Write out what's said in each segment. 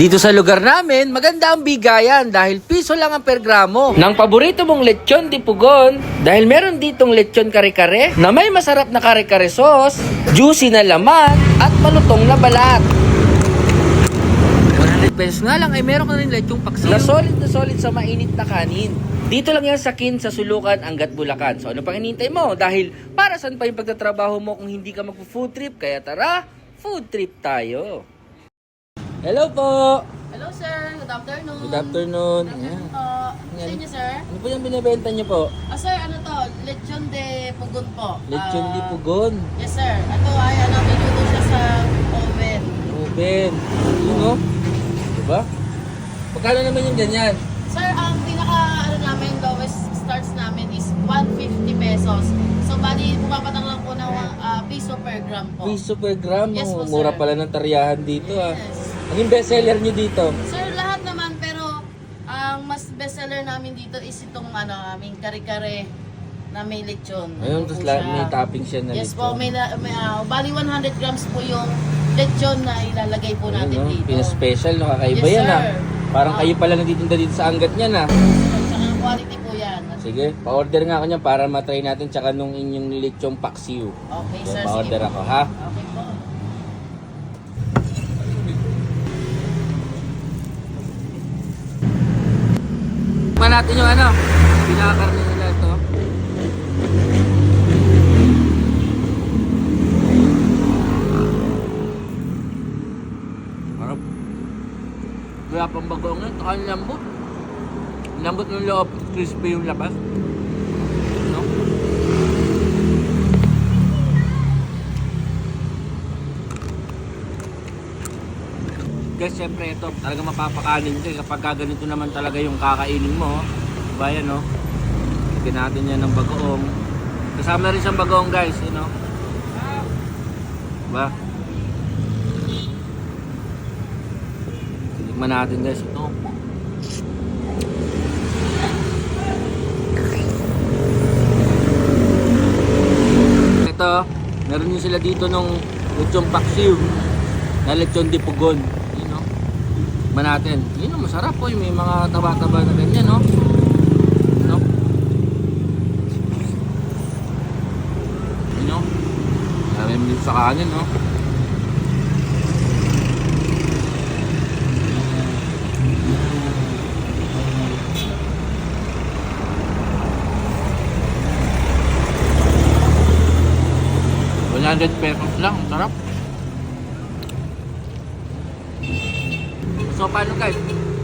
Dito sa lugar namin, maganda ang bigayan dahil piso lang ang per gramo. Nang paborito mong lechon di pugon, dahil meron ditong lechon kare-kare na may masarap na kare-kare sauce, juicy na laman, at malutong na balat. 100 pesos nga lang ay meron ka rin lechong paksiw na solid sa mainit na kanin. Dito lang yan sa Kin sa Sulukan, Angat, Bulacan. So ano pang hinihintay mo? Dahil para saan pa yung pagtatrabaho mo kung hindi ka magpo-food trip? Kaya tara, food trip tayo. Hello po! Hello sir, good afternoon. Good afternoon. Good Ayan. afternoon po. Sa inyo sir? Ano po yung binibenta niyo po? Sir, ano to? Lechon de pugon po. Lechon di pugon. Yes sir. Ito ay niluto siya sa oven. Oven. Yun o. Diba? Pagkano naman yung ganyan? Sir, ang namin, lowest starts namin is 150 pesos. So bali, pumapatang lang po ng piso per gram po. Piso per gram. Yes po, Mura sir. pala ng tariyahan dito ah. Yes. Ano yung bestseller niyo dito? Sir, lahat naman, pero ang mas bestseller namin dito is itong aming kare-kare na may lechon. Ayun, Ito tapos po siya. may topping siya na Yes lechon. po, bali 100 grams po yung lechon na ilalagay po natin Ayun, no? dito. Pina-special, no? Kakaiba Yes, yan sir. ah. Parang kayo pala nagtitinda dito sa Angat niyan ah. Tsaka quality po yan. Sige, pa-order nga ako niyan para matry natin tsaka nung inyong lechong paksiw. Okay, So, sir. pa-order sige po. ako ha. Okay po. Tikman natin yung pinakakarne nila ito. Harap. Wala pang bagong yun, saka ang lambot. Lambot ng loob, crispy yung labas. No? Guys, syempre ito, talaga mapapakanin ko kapag ganito naman talaga yung kakainin mo. Diba yan, no? Lagyan natin yan ng bagoong. Kasama rin siyang bagoong, guys, you know? Diba? Tinikman natin, guys, ito. Ito, meron din sila dito nung lechong paksiw na lechon di pugon. Ba natin. Yun ang masarap po, may mga taba-taba na ganyan, no? No? Yun, no? Dami mo dito sa kanin, no? ₱100 lang, ang sarap. So paano guys,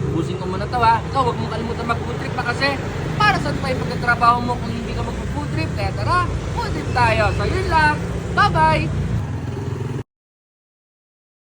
ubusin ko muna ito ha. Ikaw huwag mong kalimutan mag-food trip pa kasi para saan pa yung pagkatrabaho mo kung hindi ka mag-food trip. Kaya tara, food trip tayo. So yun lang, bye bye!